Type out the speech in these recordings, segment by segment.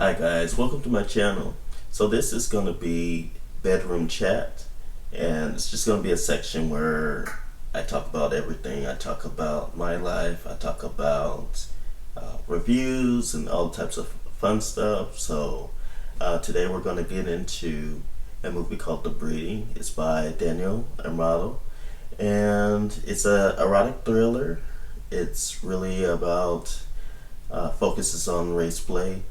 Hi guys, welcome to my channel. So this is going to be bedroom chat, and it's just going to be a section where I talk about everything. I talk about my life, I talk about reviews and all types of fun stuff. So today we're going to get into a movie called The Breeding. It's by Daniel Armado, and it's a erotic thriller. It's really about focuses on race play.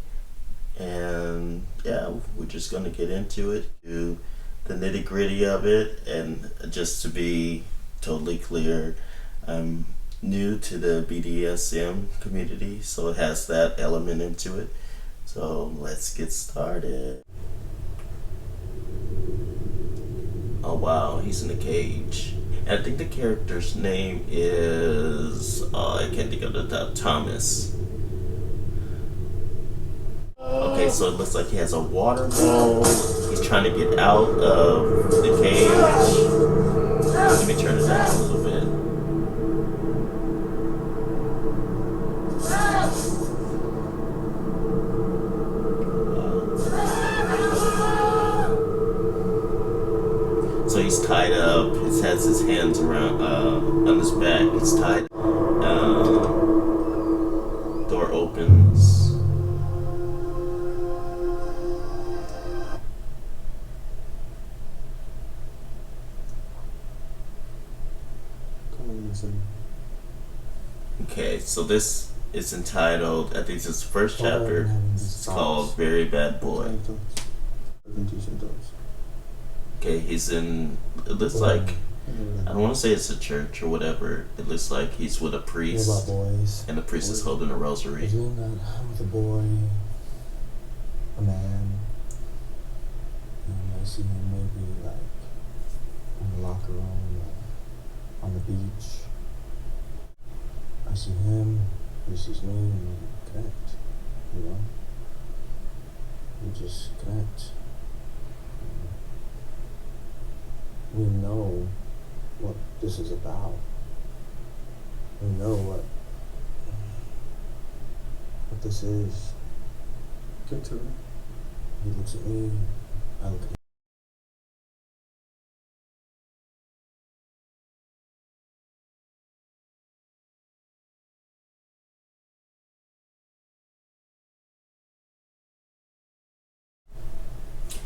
And yeah, we're just going to get into it, to the nitty gritty of it. And just to be totally clear, I'm new to the BDSM community, so it has that element into it. So let's get started. Oh wow, he's in a cage. And I think the character's name is, I can't think of the Thomas. Okay, so it looks like he has a water bowl. He's trying to get out of the cage. Let me turn it down a little bit. So he's tied up. He has his hands around on his back. He's tied. Door opens. Okay, so this is entitled, I think it's the first chapter. It's called Very Bad Boy. Okay, he's in, it looks like, I don't want to say it's a church or whatever. It looks like he's with a priest, and the priest is holding a rosary. Doing that with a boy, a man, and I see him maybe like in the locker room or on the beach. I see him, he sees me, and we connect, you know? We just connect. We know what this is about. We know what this is. Get to it. He looks at me, I look at him.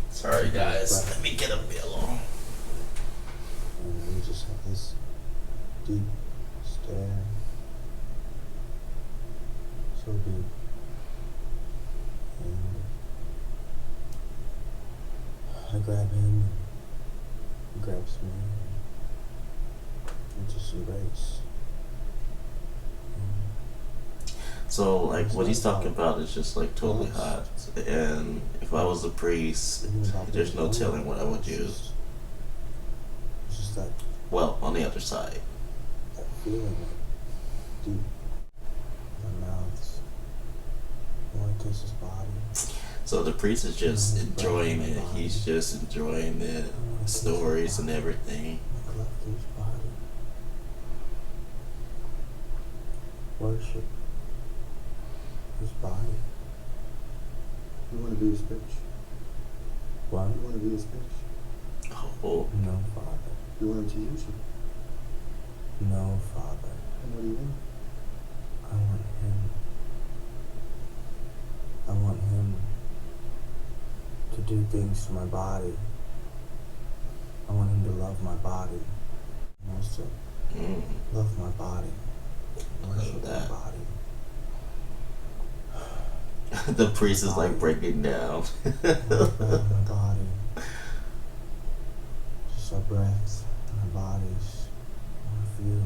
Sorry guys, let me get a pillow. And we just have this deep stare. So deep. And I grab him, he grabs me, and just embrace. So like what he's talking about is just like totally hot, and if I was a priest, there's no telling what I would do. It's just that, Well, on the other side. that feeling, like, deep in my mouth. I want to kiss his body. So the priest is just enjoying it. He's just enjoying the stories and everything. Neglect his body. Worship his body. You want to be his bitch? What? You want to be his bitch? Oh, No, Father. You want him to use you? No, Father. And what do you want? I want him. I want him to do things to my body. I want him to love my body. He wants to love my body. Worship my that. body. The priest is like breaking down. Love my body. Just our breaths and our bodies. I want to feel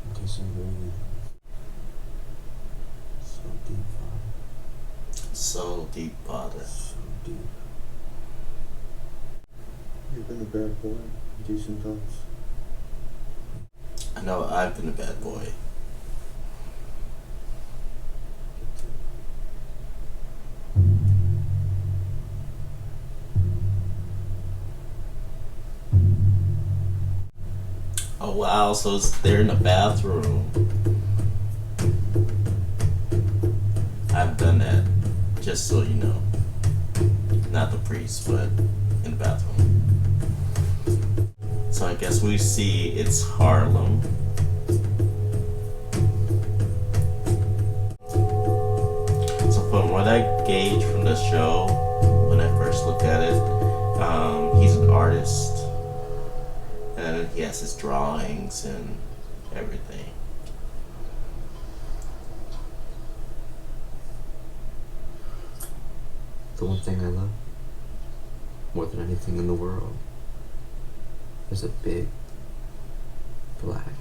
and kiss and breathe. So deep, Father. So deep, Father. So deep. You've been a bad boy. Decent thoughts. I know I've been a bad boy. Oh wow, so they're in the bathroom. I've done that. Just so you know. Not the priest, but in the bathroom. So I guess we see it's Harlem. So from what I gauge from the show, when I first looked at it, he's an artist. And he has his drawings and everything. The one thing I love, more than anything in the world, is a big black.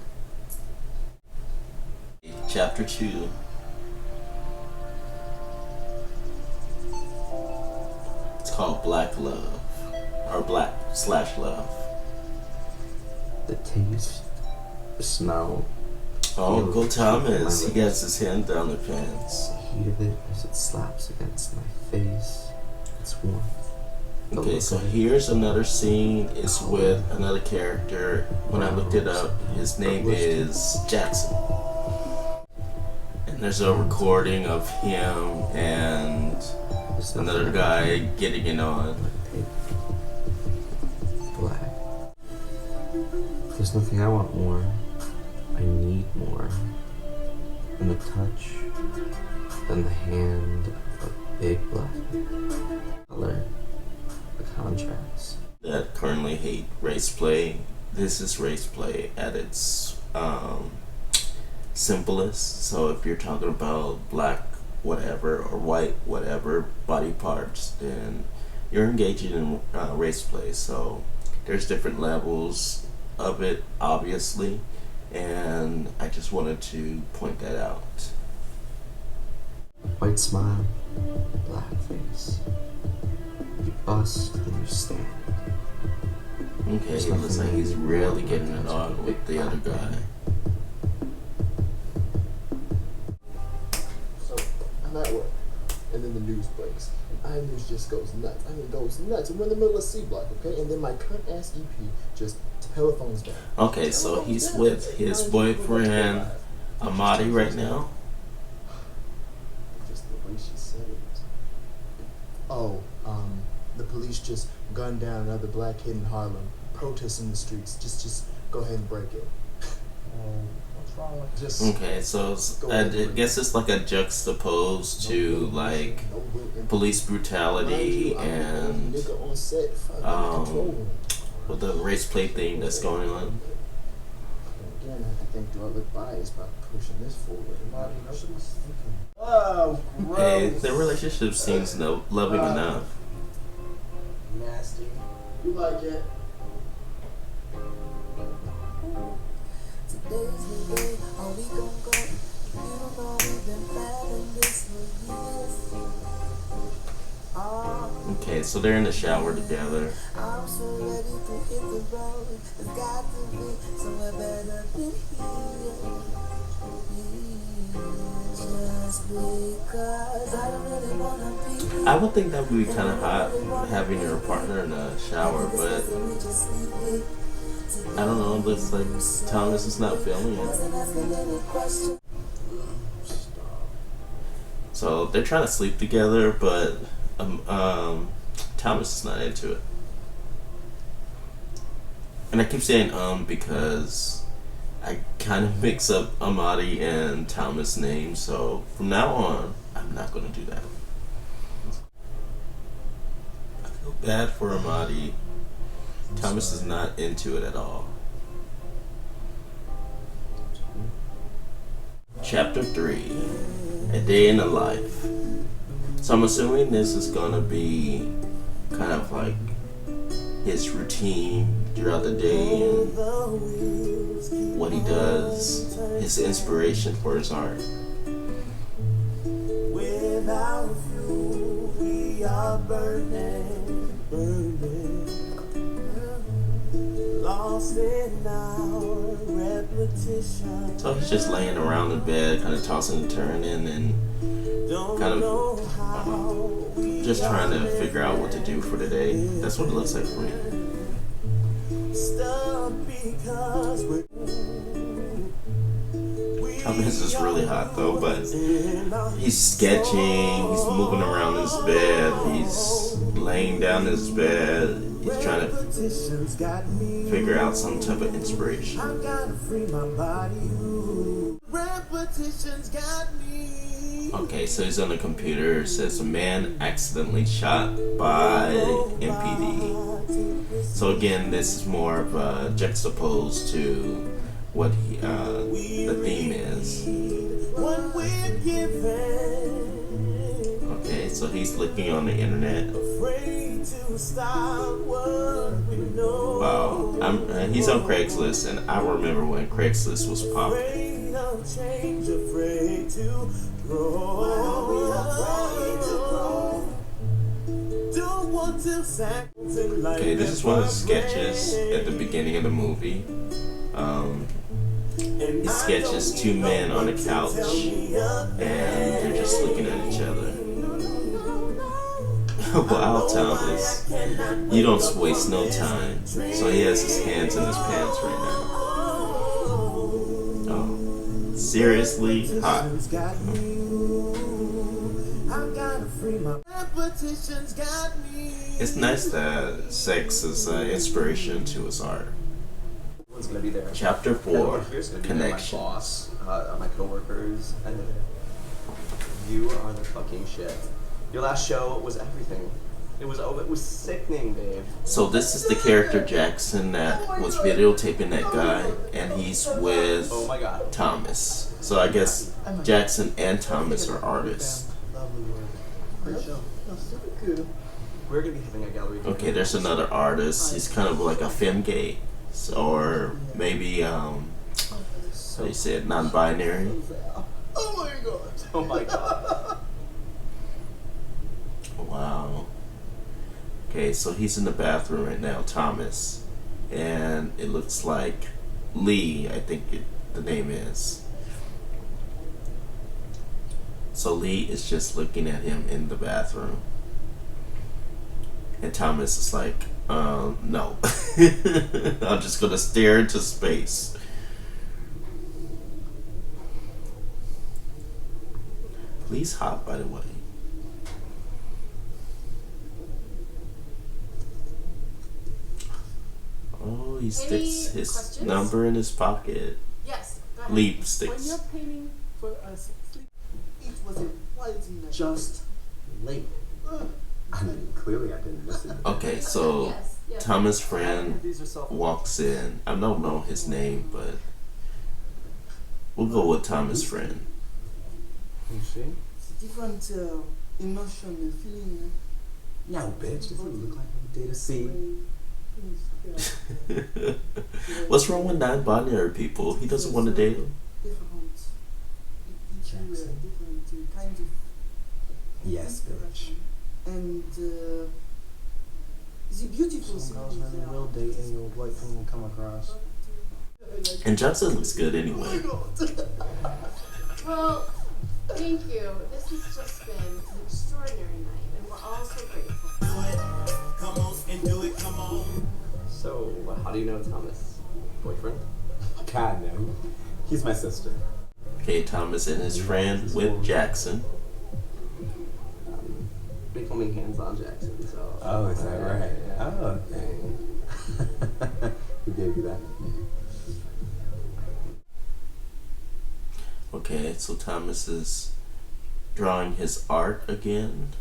Chapter 2. It's called Black Love, or Black/Love. The taste, the smell, Oh, feel go of Thomas. my He gets his hand down the pants. the heat of it as it slaps against my face, its warmth. the Okay, look so of it. here's another scene. It's with another character. When I looked it up, his name is Jackson. And there's a recording of him and There's nothing another I guy want getting it on. like big black. There's nothing I want more. I need more than the touch, than the hand of a big black. Color, the contrast. That currently hate race play. This is race play at its simplest. So if you're talking about black whatever or white whatever body parts, then you're engaging in race play. So there's different levels of it, obviously, and I just wanted to point that out. White smile, black face. You bust, then you stand. Okay, it looks like he's really getting it on with the other guy. So, I'm at work, and then the news breaks. And news just goes nuts. I mean, goes nuts. And we're in the middle of C block, okay? And then my cunt ass EP just telephones down. Okay, so he's with his boyfriend Amadi right now. Just the way she said it. Oh, the police just gunned down another black kid in Harlem, protesting in the streets. Just go ahead and break it. What's wrong with just? Okay, so I guess it's like a juxtaposed to like police brutality and with the race play thing that's going on. Again, I have to think, do I look biased by pushing this forward? Oh, gross. Hey, their relationship seems loving enough. Nasty. You like it? Today's the day, are we gon' go? You know we've been planning this for years. Okay, so they're in the shower together. I'm so ready to hit the road. It's got to be somewhere better than here. Just because I don't really wanna be. I would think that would be kind of hot having your partner in the shower, but I don't know. It looks like Thomas is not feeling it. So they're trying to sleep together, but Thomas is not into it. And I keep saying because I kind of mix up Amadi and Thomas' names, so from now on, I'm not going to do that. I feel bad for Amadi. Thomas is not into it at all. Chapter 3, A Day in the Life. So I'm assuming this is going to be kind of like his routine throughout the day and what he does, his inspiration for his art. Without you, we are burning, lost in our repetition. So he's just laying around in bed, kind of tossing and turning and kind of just trying to figure out what to do for the day. That's what it looks like for me. Thomas Thomas is really hot though, but he's sketching, he's moving around his bed, he's laying down in his bed, he's trying to figure out some type of inspiration. Okay, so he's on the computer. It says a man accidentally shot by MPD. So again, this is more of a juxtaposed to what the theme is. Okay, so he's looking on the internet. Wow, he's on Craigslist, and I remember when Craigslist was popular. Okay, this is one of the sketches at the beginning of the movie. He sketches two men on a couch, and they're just looking at each other. Wow, Thomas, you don't waste no time. So he has his hands in his pants right now. Oh, seriously hot. It's nice that sex is inspiration to his art. One's gonna be there. Chapter 4, Connections. My boss, my coworkers, and you are the fucking shit. Your last show was everything. It was sickening, babe. So this is the character Jackson that was videotaping that guy, and he's with Oh my god. Thomas. So I guess Jackson and Thomas are artists. Lovely work. Great show. Super cool. We're gonna be having a gallery. Okay, there's another artist. He's kind of like a femme gay, or maybe what you said, non-binary. Oh my god. Oh my god. Wow. Okay, so he's in the bathroom right now, Thomas, and it looks like Lee, I think the name is. So Lee is just looking at him in the bathroom, and Thomas is like, no. I'm just gonna stare into space. Lee's hot, by the way. Oh, he sticks his questions? number in his pocket. Yes, go ahead. Leap When sticks. you're painting for us, It was a quality night. Just late. I mean, clearly I didn't miss it. Okay, so Yes, yes. Thomas' friend these are self. walks in. I don't know his name, but we'll go with Thomas' friend. You see? It's different emotion and feeling. No, bitch. Doesn't it look like a day to see? What's wrong with non-binary people? He doesn't want to date them. Different. Each Jackson. different kind of. Yes, bitch. And the beautiful Some girls thing is really will date any old white thing will come across. And Johnson looks good anyway. Well, thank you. This has just been an extraordinary night, and we're all so grateful. So, how do you know Thomas? Boyfriend? God, no. He's my sister. Okay, Thomas and his friend with Jackson. They call me Hands-On Jackson, so... Oh, is that right? Yeah. Oh, okay. Who gave you that? Okay, so Thomas is drawing his art again.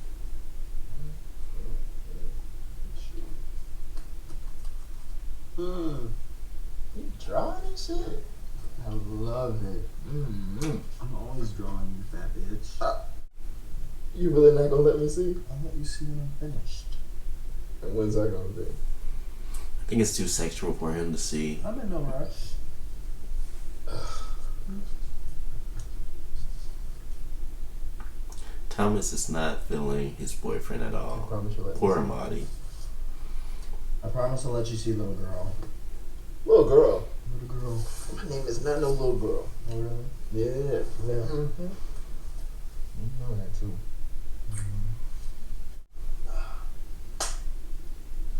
You drawing and shit? I love it. I'm always drawing, you fat bitch. You really not gonna let me see? I'll let you see when I'm finished. And when's that gonna be? I think it's too sexual for him to see. I'm in no rush. Thomas is not feeling his boyfriend at I all. promise you'll let me Poor see. Amadi. I promise I'll let you see little girl. Little girl. Little girl. My name is not no little girl. Oh, really? Yeah. Mm-hmm. You know that too.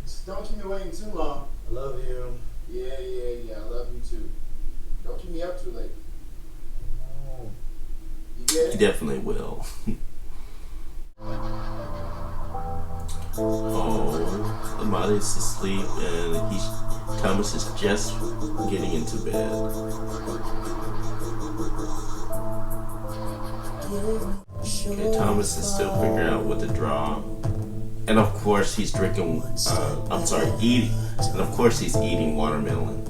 Just don't keep me waiting too long. I love you. Yeah. I love you too. Don't keep me up too late. Oh, He definitely will. Oh, Amadi's asleep and Thomas is just getting into bed. Okay, Thomas is still figuring out what to draw. And of course he's eating. And of course he's eating watermelon.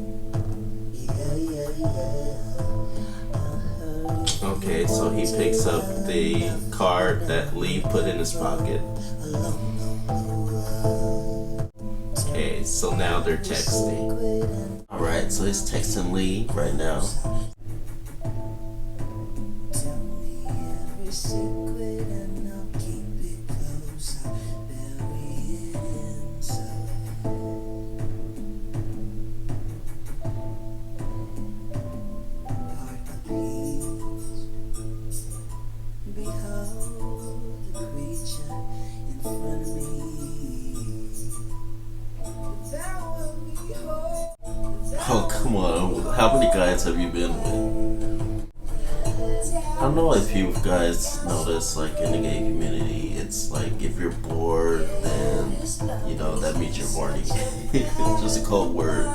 Okay, so he picks up the card that Lee put in his pocket. Okay, so now they're texting. Alright, so he's texting Lee right now. Oh, come on. How many guys have you been with? I don't know if you guys notice, like, in the gay community, it's like, if you're bored, then, you know, that means you're horny. It's just a cold word.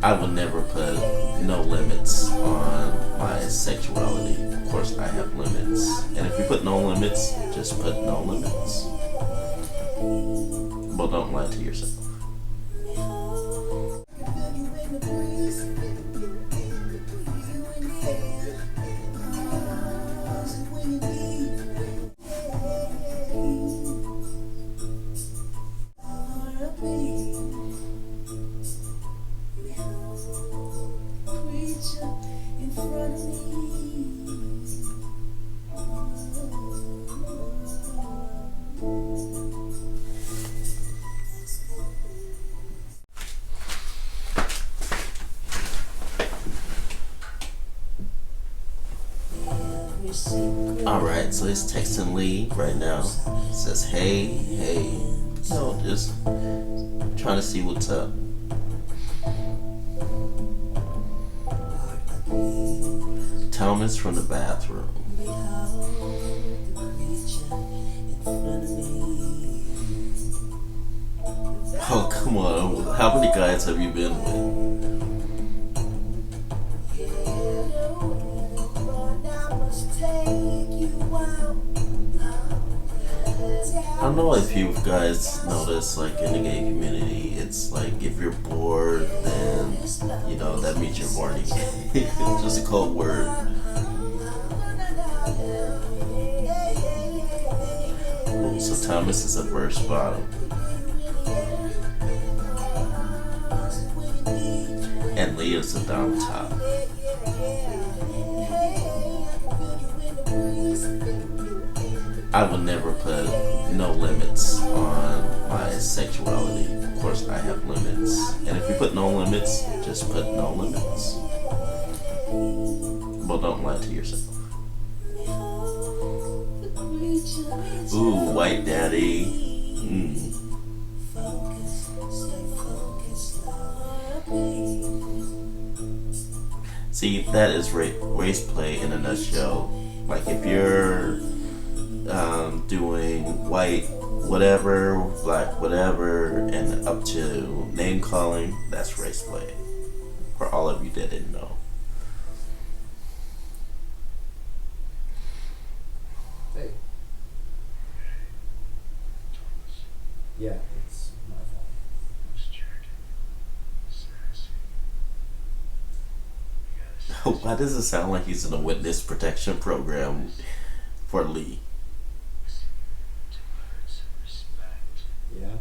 I would never put no limits on my sexuality. Of course, I have limits. And if you put no limits, just put no limits. But don't lie to yourself. Alright, so he's texting Lee right now. Says, hey, you know, just trying to see what's up. Thomas from the bathroom. Oh, come on. How many guys have you been with? I don't know if you guys notice, like, in the gay community, it's like, if you're bored, then, you know, that means you're horny. It's just a cold word. Ooh, so Thomas is a first bottom. And Leah's a down top. I would never put no limits on my sexuality. Of course, I have limits. And if you put no limits, just put no limits. But don't lie to yourself. Ooh, white daddy. See, that is race play in a nutshell. Like, if you're doing white whatever, black whatever, and up to name calling, that's race play. For all of you that didn't know. Hey. Yeah, it's my fault. Why does it sound like he's in a witness protection program for Lee? Yeah.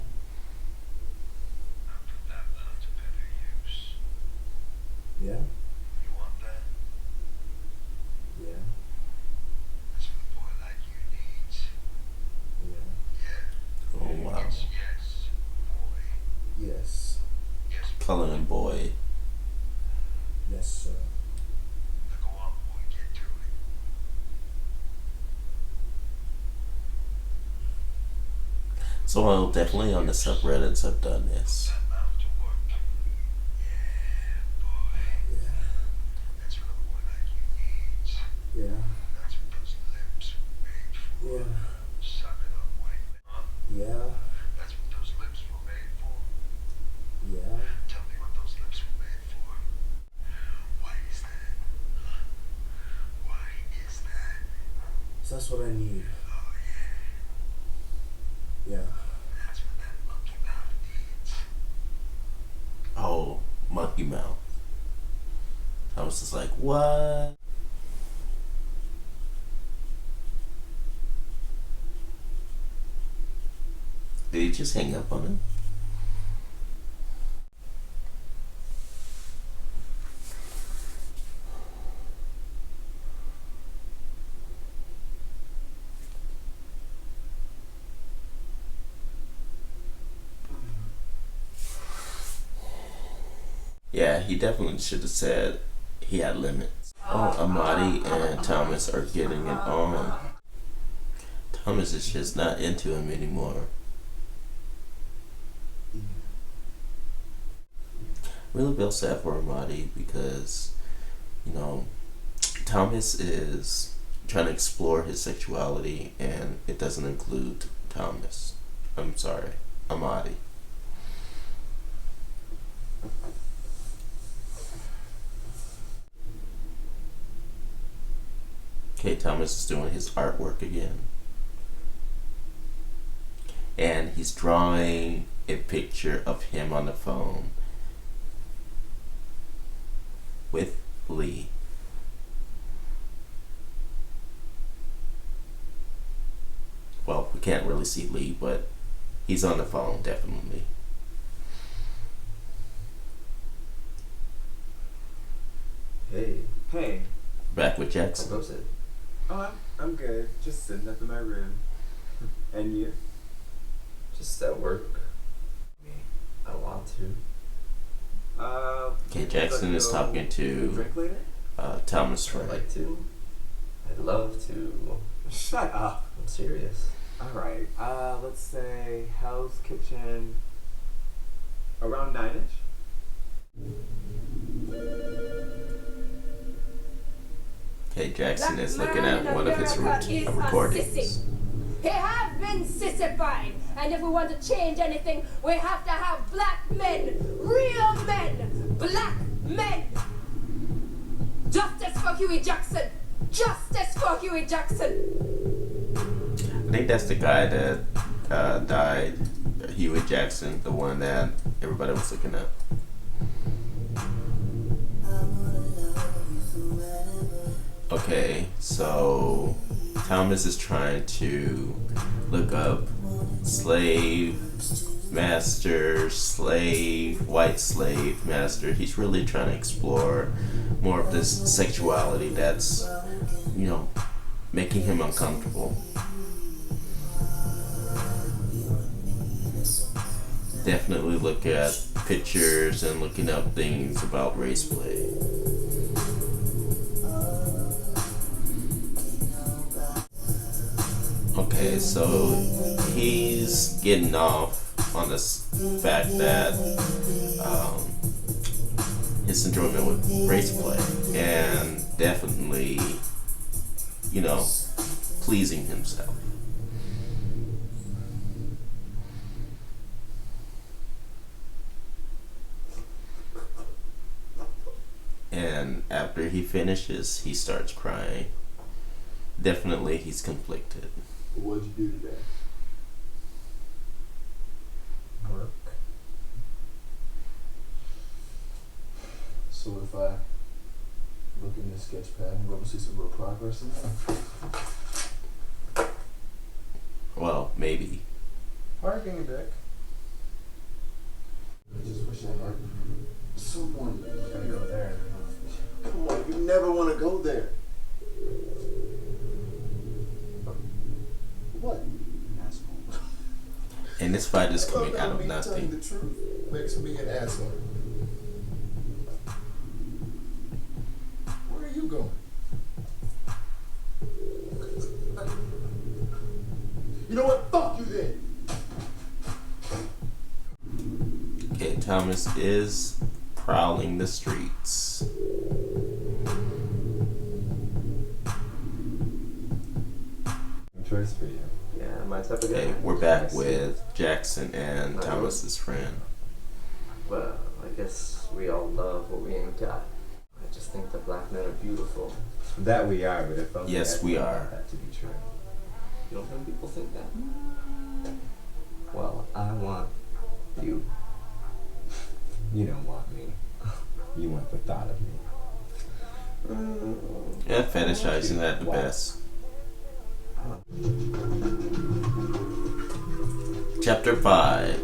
So definitely on the subreddits I've done this. Yeah. Yeah. Yeah. Yeah. So that's what I need. Yeah. Oh, monkey mouth. I was just like, what? Did he just hang up on him? Yeah, he definitely should have said he had limits. Oh, Amadi and Thomas are getting it on. Thomas is just not into him anymore. Really feel sad for Amadi because, you know, Thomas is trying to explore his sexuality and it doesn't include Thomas. I'm sorry, Amadi. Okay, Thomas is doing his artwork again. And he's drawing a picture of him on the phone with Lee. Well, we can't really see Lee, but he's on the phone, definitely. Hey. Hey. Back with How Jackson. goes it? Oh, I'm good. Just sitting up in my room. And you? Just at work. I want to. Okay, Jackson is talking to drink later? Thomas I'd Frey. like to. I'd love to. Shut up. I'm serious. Alright, let's say Hell's Kitchen around 9-ish? Okay, Jackson is looking at one of his recordings. He has been sissified, and if we want to change anything, we have to have black men, real men, black men. Justice for Huey Jackson. Justice for Huey Jackson. I think that's the guy that died, Huey Jackson, the one that everybody was looking at. Okay, so Thomas is trying to look up slave master, slave, white slave master. He's really trying to explore more of this sexuality that's, you know, making him uncomfortable. Definitely look at pictures and looking up things about race play. Okay, so he's getting off on this fact that his enjoyment with race play and definitely, you know, pleasing himself. And after he finishes, he starts crying. Definitely, he's conflicted. What'd you do today? Work. So if I look in this sketch pad, I'm going to see some real progress in that. Well, maybe. Parking deck. I just wish I had someone. Gotta go there. Come on, you never want to go there. What? Asshole. And this fight is coming out of Me telling nothing. the truth makes me an asshole. Where are you going? You know what? Fuck you then. Thomas is prowling the streets. Choice for you. Yeah, my type of guy. Okay, we're back with Jackson and Thomas's friend. Well, I guess we all love what we ain't got. I just think that black men are beautiful. That we are, but if only Yes, we are. That to be true. You don't think people think that? Well, I want you. You don't want me. You want the thought of me. Yeah, fetishizing that the Wow. best. Chapter 5.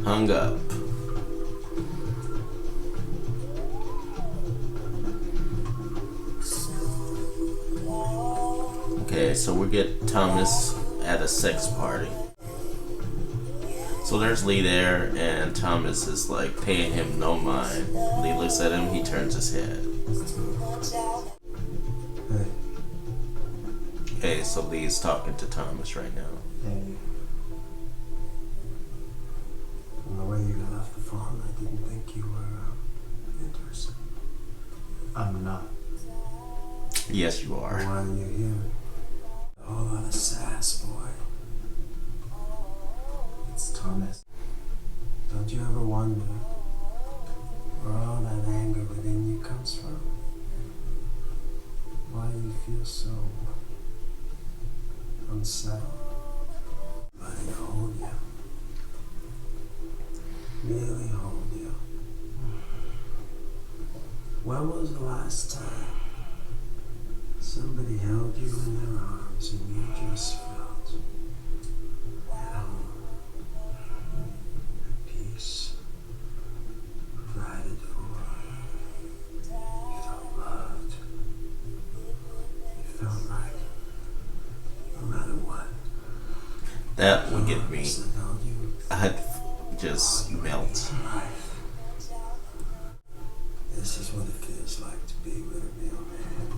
Hung Up. Okay, so we get Thomas at a sex party. So there's Lee there, and Thomas is like paying him no mind. Lee looks at him, he turns his head. Hey, Okay, so Lee's talking to Thomas right now. hey. From the way you left the farm, I didn't think you were interested. I'm not. Yes, you are. Why are you here? A whole lot of sass, boy. It's Thomas. Don't you ever wonder where all that anger within you comes from? Why you feel so unsettled? Let it hold you. Really hold you. When was the last time somebody held you in their arms and you just felt at home, at peace, provided for? You felt loved. You felt like no matter what, That would get me. arms that held you I'd just melt. life. This is what it feels like to be with a real man.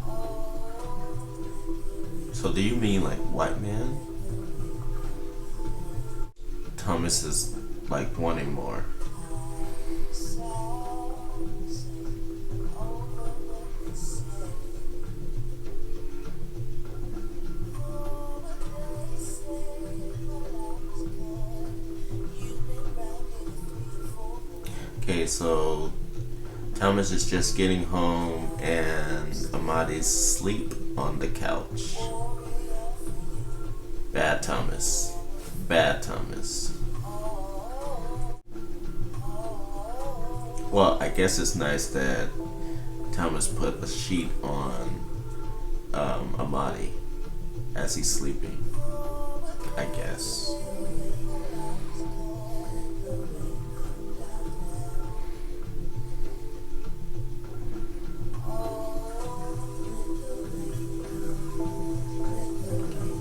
So do you mean like white man? Thomas is like wanting more. Okay, so Thomas is just getting home and Amadi's asleep on the couch. Bad Thomas. Bad Thomas. Well, I guess it's nice that Thomas put a sheet on Amadi as he's sleeping. I guess.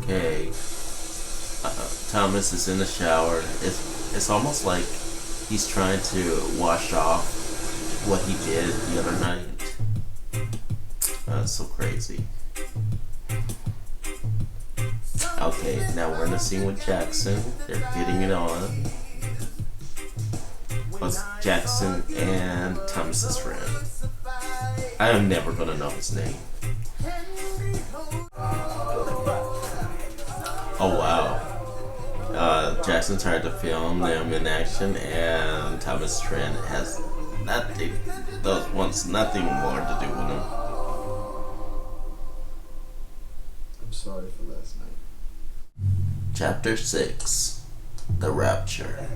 Okay. Thomas is in the shower. It's almost like he's trying to wash off what he did the other night. That's so crazy. Okay, now we're in the scene with Jackson. They're getting it on. It's Jackson and Thomas's friend. I am never gonna know his name. Oh wow. Jackson tried to film them in action, and Thomas Trent has nothing. Wants nothing more to do with him. I'm sorry for last night. Chapter 6: The Rapture.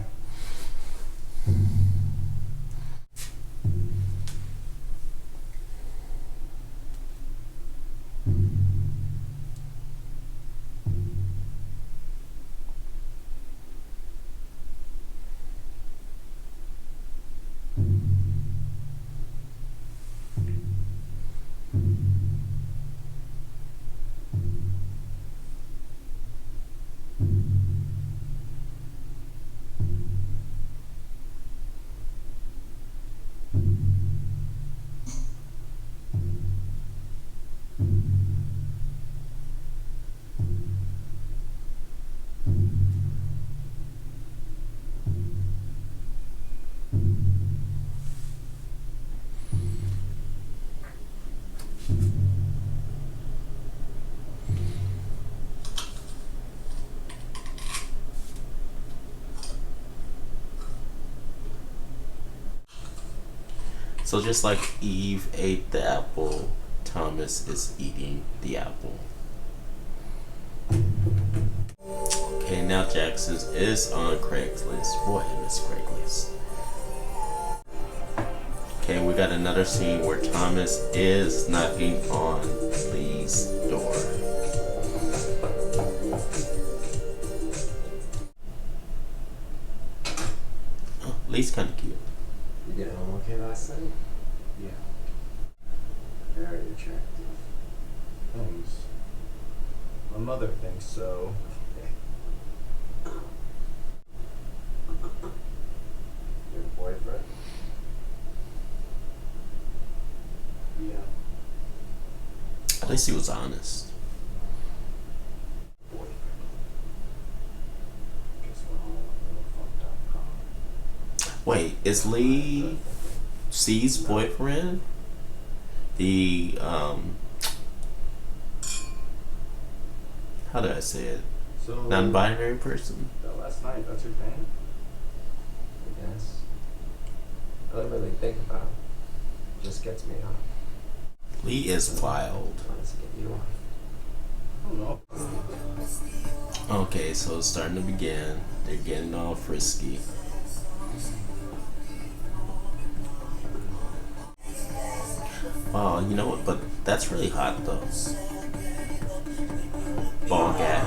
So just like Eve ate the apple, Thomas is eating the apple. Okay, now Jackson is on Craigslist. Boy, I miss Craigslist. Okay, we got another scene where Thomas is knocking on Lee's door. Oh, Lee's kind of cute. You get home okay last night? Yeah. Very attractive. Thanks. My mother thinks so. Your boyfriend? Yeah. At least he was honest. Boyfriend. Guess we're all a little fucked up, huh? Wait, is Lee C's boyfriend the how do I say it? So Non-binary person? that last night, that's your thing? I guess. I don't really think about it. Just gets me off. Lee is wild. Let's get you off. I don't know. Okay, so it's starting to begin. They're getting all frisky. Oh, you know what? But that's really hot though. Ball gag.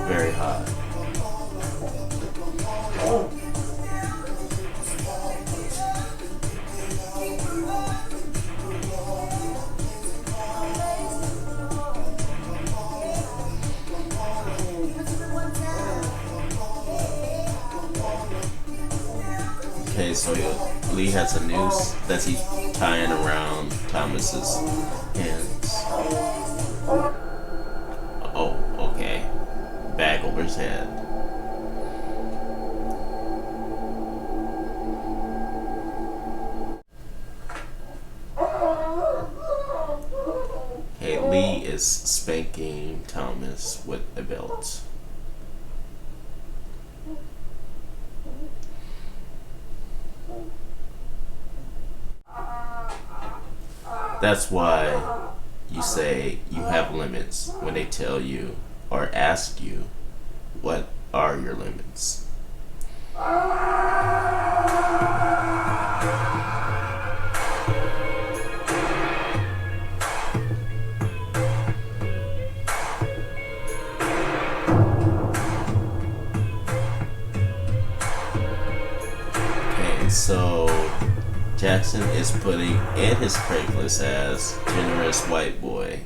Very hot. Okay, so Lee has a noose that he's tying around Thomas's hands. Oh, okay. Bag over his head. Okay, Lee is spanking Thomas with a belt. That's why you say you have limits when they tell you or ask you what are your limits. Okay, so Jackson is putting in his Craigslist as generous white boy.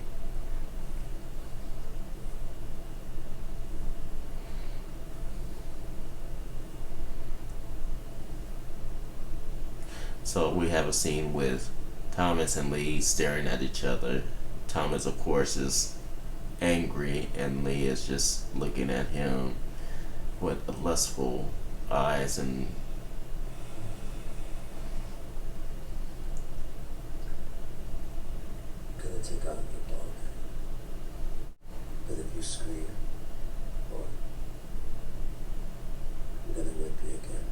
So we have a scene with Thomas and Lee staring at each other. Thomas, of course, is angry, and Lee is just looking at him with lustful eyes and gonna take out your dog. But if you scream, boy, I'm gonna whip you again.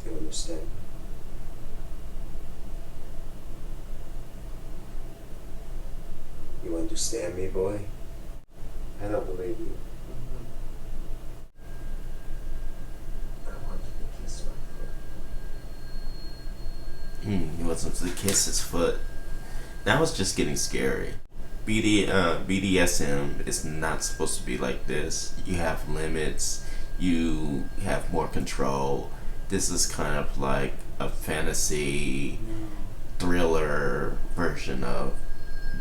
You understand? You understand me, boy? I don't believe you. I want you to kiss my foot. he wants him to kiss his foot. Now it's just getting scary. BDSM is not supposed to be like this. You have limits. You have more control. This is kind of like a fantasy thriller version of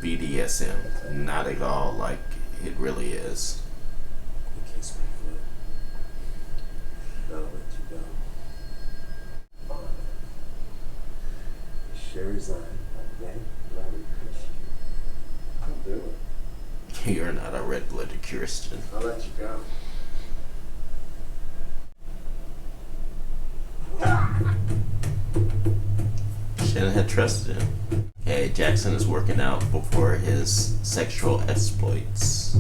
BDSM. Not at all like it really is. You kiss my foot. Now I'll let you go. Sure as I'm dead bloody Christian. I'll do it. You're not a red-blooded Christian. I'll let you go. Shouldn't have trusted him. Okay, Okay, Jackson is working out before his sexual exploits.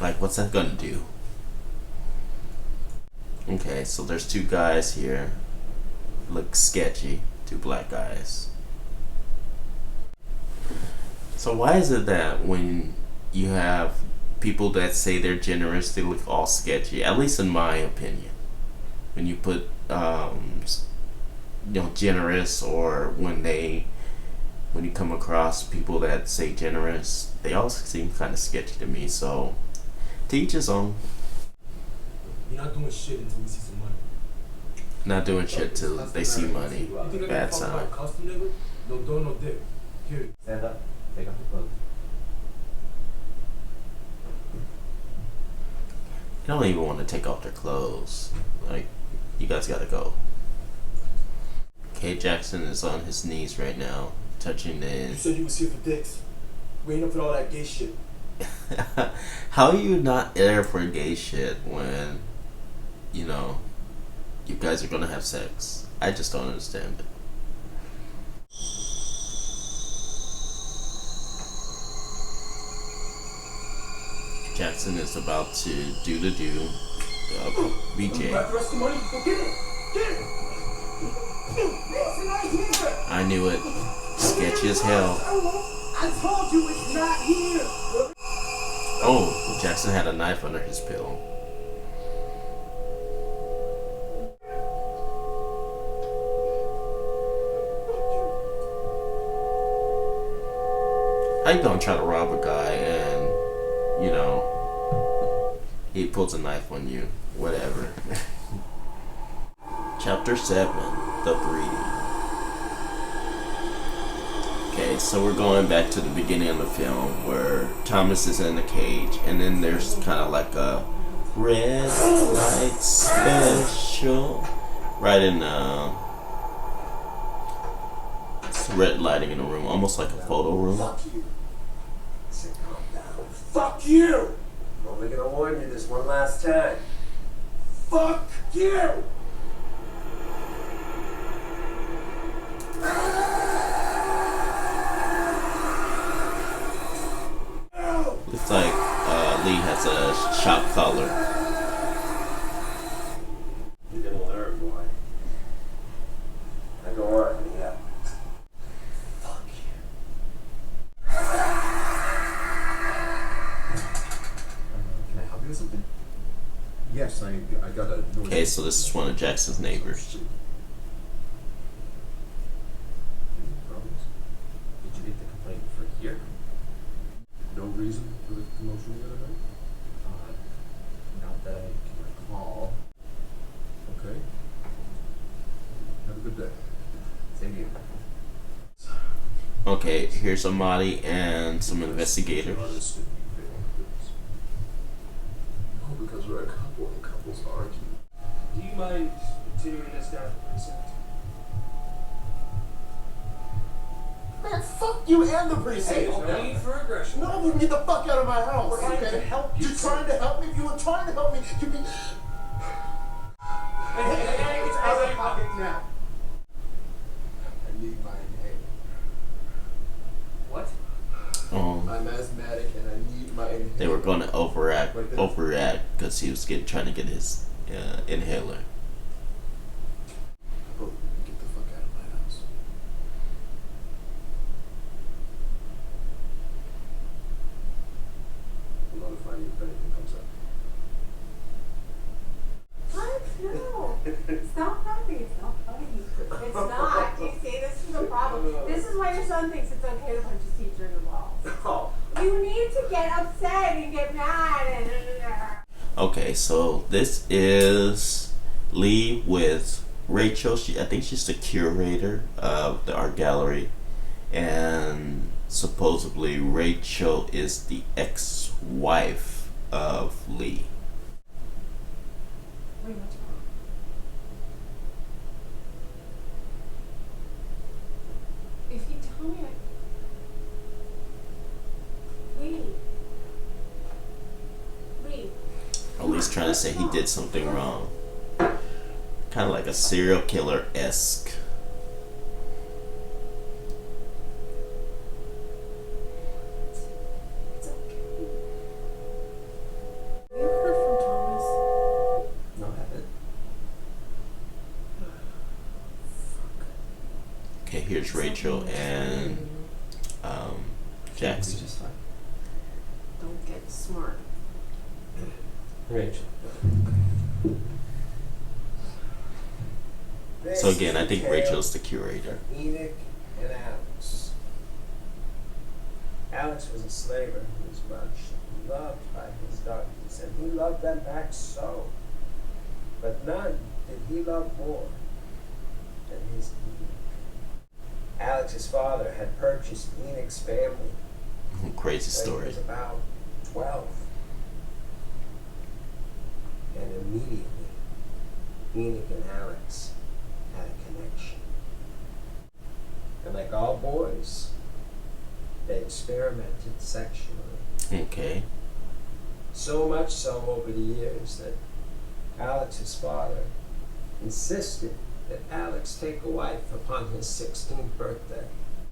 Like, what's that gonna do? Okay, so there's two guys here. Look sketchy. Two black guys. So why is it that when you have people that say they're generous, they look all sketchy? At least in my opinion. When you put, generous, or when you come across people that say generous, they all seem kind of sketchy to me. So, to each his own. You're not doing shit until we see some money. Not doing shit till they see money. You think I Bad give a fuck sound. about custom, nigga? No door, no dick. Period. Stand up. Take off your clothes. They don't even want to take off their clothes. Like, you guys gotta go. Okay, Jackson is on his knees right now, touching You the. said you was here for dicks. We ain't up for all that gay shit. How are you not there for gay shit when, you guys are gonna have sex? I just don't understand it. Jackson is about to do BJ. Got the rest of the money? Go get it! Get it! It's not here! I knew it. Sketchy as hell. I told you it's not here! Oh, Jackson had a knife under his pillow. How you gonna try to rob a guy and, he pulls a knife on you? Whatever. Chapter 7, The Breeding. Okay, so we're going back to the beginning of the film where Thomas is in a cage, and then there's kind of like a red light special right in it's red lighting in the room, almost like a photo room. Fuck you! I said calm down. Fuck you! I'm only gonna warn you this one last time. Fuck you! Looks like Lee has a shock collar. You didn't learn, boy. Now go on, yeah. Fuck you. Can I help you with something? Yes, I got a. Okay, so this is one of Jackson's neighbors. Any problems? Did you get the complaint for here? No reason for the commotion the other night? Not that I can recall. Okay. Have a good day. Same to you. Okay, here's Amadi and some investigators. Honest and fair on this. No, because we're a couple and couples argue. Do you mind continuing this down for a second? Man, fuck you and the precinct. Hey, no need for aggression. No, you get the fuck out of my house. We're trying to help you. You're trying to help me? If you were trying to help me, you'd be. Hey, it's out of pocket now. I need my inhaler. What? I'm asthmatic and I need my inhaler. They were going to overact because he was trying to get his inhaler. Oh, get the fuck out of my house. I'll notify you if anything comes up. What? No. Stop laughing. It's not funny. It's not. Do you see? This is the problem. This is why your son thinks it's okay to punch his teacher in the balls. Oh. You need to get upset and get mad and. Okay, so this is Lee with Rachel. I think she's the curator of the art gallery, and supposedly Rachel is the ex-wife of Lee. Wait, what's wrong? If you tell me, Lee. At least trying to say he did something wrong. Kind of like a serial killer-esque. Rachel and Jackson. Just fine. Don't get smart. Rachel. So again, I think Rachel's the curator. Enoch and Alex. Alex was a slaver who was much loved by his darkies, and he loved them back so. But none did he love more than his Enoch. Alex's father had purchased Enoch's family. Crazy When he story. was about 12. And immediately, Enoch and Alex had a connection. And like all boys, they experimented sexually. Okay. So much so over the years that Alex's father insisted that Alex take a wife upon his 16th birthday.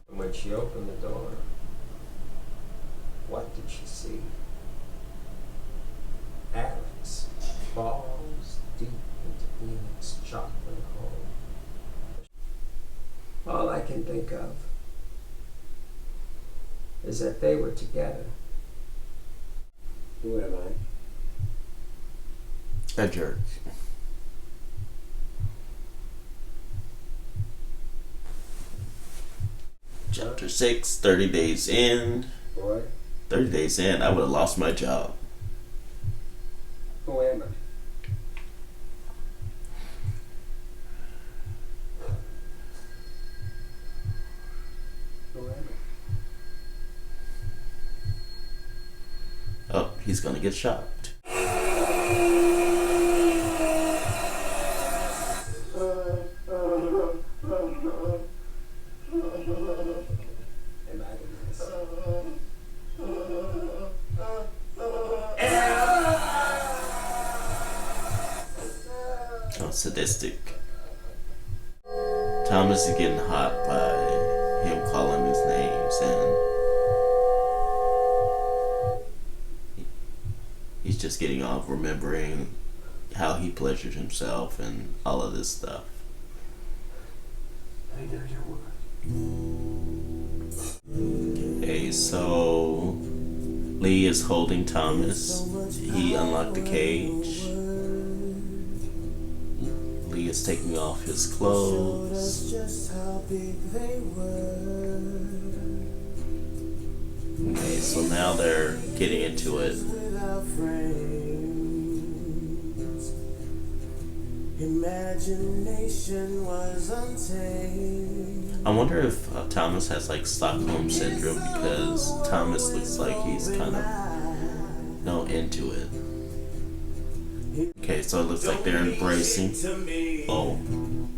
And when she opened the door, what did she see? Alex falls deep into Enoch's chocolate hole. All I can think of is that they were together. Who am I? A jerk. Chapter 6, 30 days in. Boy, 30 days in, I would have lost my job. who am I? Who am I? Oh, he's gonna get shot. Am I the mess? Oh, sadistic. Thomas is getting hot by him calling his names, and he's just getting off remembering how he pleasured himself and all of this stuff. I know your word. Okay, so Lee is holding Thomas. He unlocked the cage. Lee is taking off his clothes. Just how big they were. Okay, so now they're getting into it. Without frames, imagination was untamed. I wonder if Thomas has like Stockholm syndrome, because Thomas looks like he's kind of into it. Okay, so it looks like they're embracing. Oh,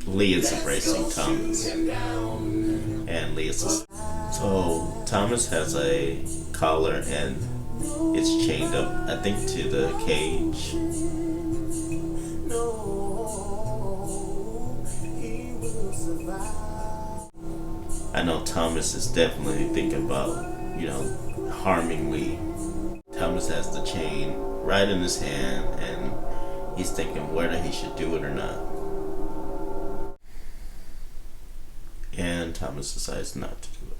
Lee is embracing Thomas, and Lee is. So Thomas has a collar and it's chained up, I think, to the cage. I know Thomas is definitely thinking about, harming Lee. Thomas has the chain right in his hand, and he's thinking whether he should do it or not. And Thomas decides not to do it.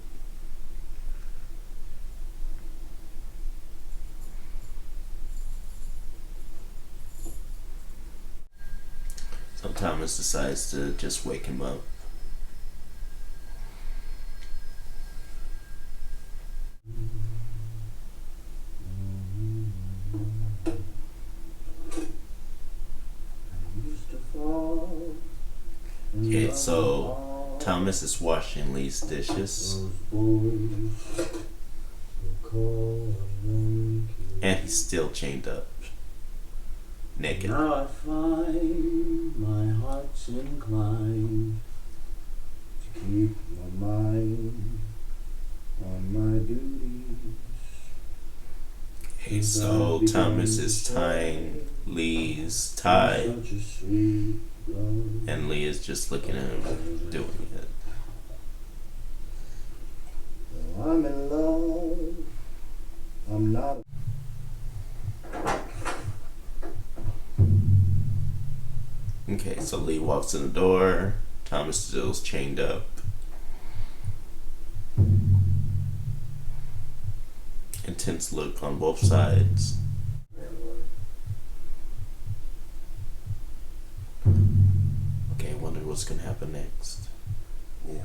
So Thomas decides to just wake him up. Okay, so Thomas is washing Lee's dishes. And he's still chained up. Naked. Now I find my heart's inclined to keep my mind on my duties. Okay, so Thomas is tying Lee's tie, Such a sweet love. and Lee is just looking at him doing it. Well, I'm in love. I'm not. Okay, so Lee walks in the door. Thomas still's chained up. intense look on both sides. Okay, I wonder what's gonna happen next. Yeah.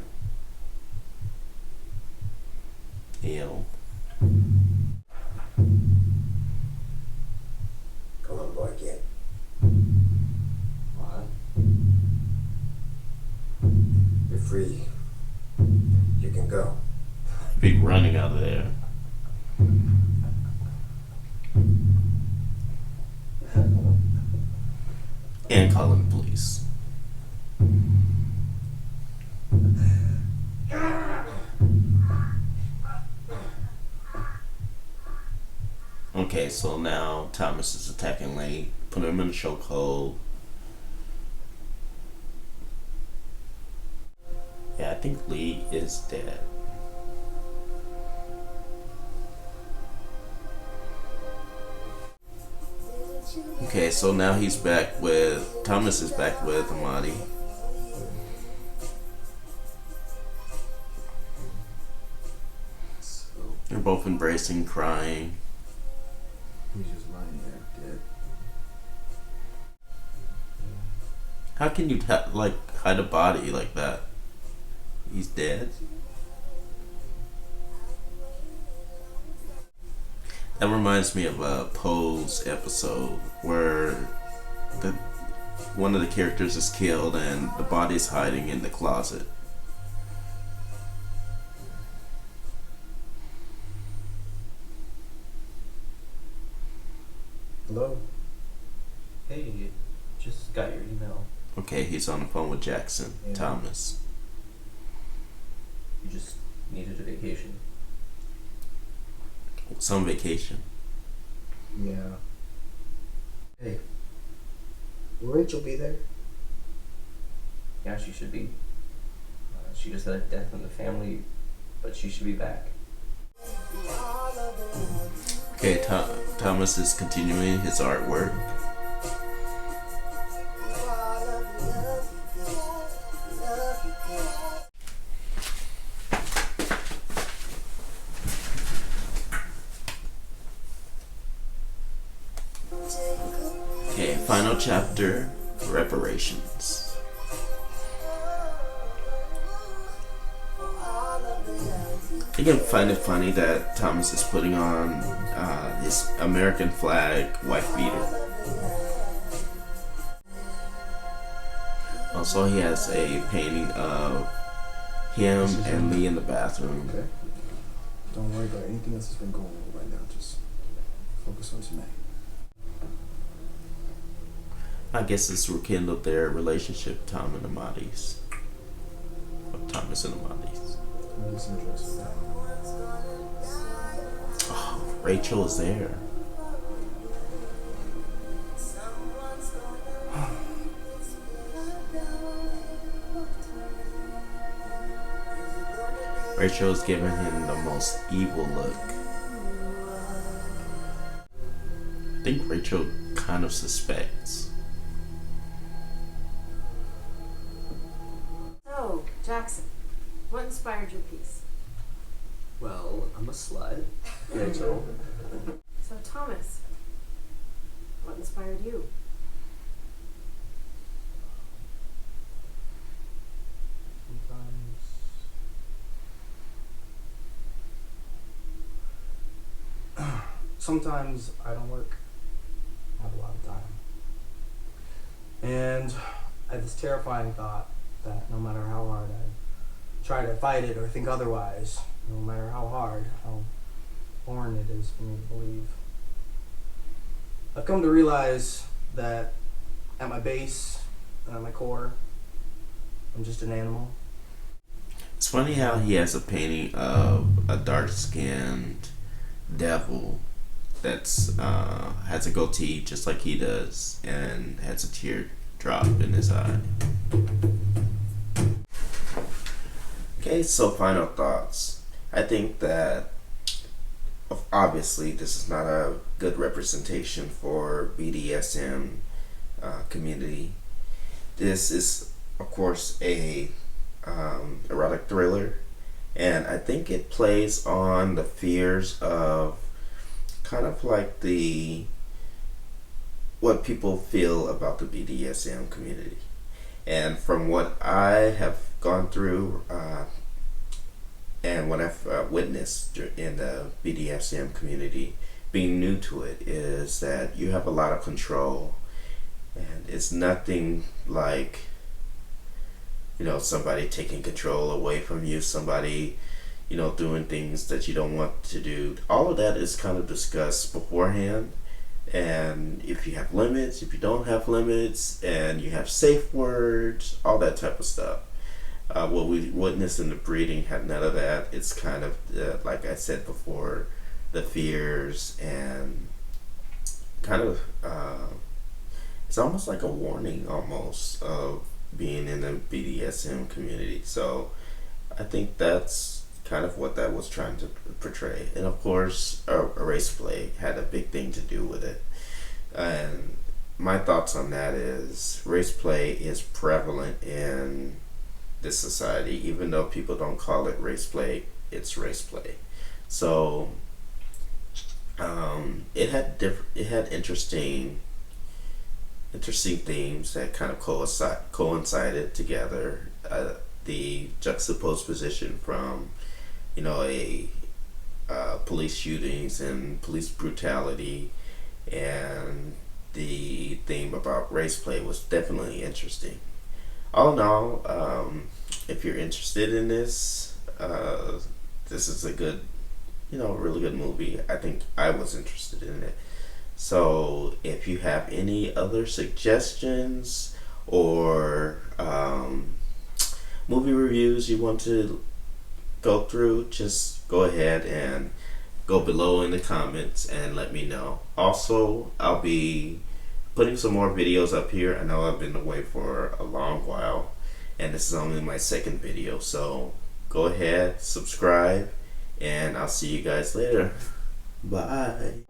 Ew. Come on, boy, get. What? You're free. You can go. Be running out of there. And calling the police. Okay, so now Thomas is attacking Lee, putting him in a chokehold. Yeah, I think Lee is dead. Okay, so now he's back with, Thomas is back with Amadi. So They're both embracing, crying. he's just lying there, dead. How can you hide a body like that? He's dead. That reminds me of a Pose episode where one of the characters is killed and the body's hiding in the closet. Hello? Hey, just got your email. Okay, he's on the phone with Jackson, Yeah. Thomas. You just needed a vacation. Some vacation. Yeah. Hey. Will Rachel be there? Yeah, she should be. She just had a death in the family, but she should be back. Okay, Thomas is continuing his artwork. Okay, final chapter, Reparations. I can find it funny that Thomas is putting on his American flag white beater. Also, he has a painting of him and Lee in the bathroom. Okay. Don't worry about anything else that's been going on right now. Just focus on tonight. I guess it's rekindled their relationship, Tom and Amadi's. Or Thomas and Amadi's. Let me get some drinks for that. Oh, Rachel is there. Rachel is giving him the most evil look. I think Rachel kind of suspects. So, Jackson, what inspired your piece? Well, I'm a slut. Rachel. So, Thomas, what inspired you? Sometimes I don't work. I have a lot of time. And I have this terrifying thought that no matter how hard I try to fight it or think otherwise, no matter how hard, how foreign it is for me to believe, I've come to realize that at my base and at my core, I'm just an animal. It's funny how he has a painting of a dark-skinned devil that's has a goatee just like he does and has a tear drop in his eye. Okay, so final thoughts. I think that obviously this is not a good representation for BDSM community. This is, of course, a erotic thriller, and I think it plays on the fears of kind of like what people feel about the BDSM community. And from what I have gone through and what I've witnessed in the BDSM community, being new to it, is that you have a lot of control, and it's nothing like, you know, somebody taking control away from you, somebody, you know, doing things that you don't want to do. All of that is kind of discussed beforehand, and if you have limits, if you don't have limits, and you have safe words, all that type of stuff. What we witnessed in the breeding had none of that. It's kind of, like I said before, the fears, and kind of, it's almost like a warning almost of being in the BDSM community. So I think that's kind of what that was trying to portray. And of course, race play had a big thing to do with it. And my thoughts on that is race play is prevalent in this society. Even though people don't call it race play, it's race play. So it had interesting themes that kind of coincided together. The juxtaposed position from, you know, police shootings and police brutality, and the theme about race play was definitely interesting. All in all, if you're interested in this, this is a good, really good movie. I think I was interested in it. So if you have any other suggestions or movie reviews you want to go through, just go ahead and go below in the comments and let me know. Also, I'll be putting some more videos up here. I know I've been away for a long while, and this is only my second video, so go ahead, subscribe, and I'll see you guys later. Bye.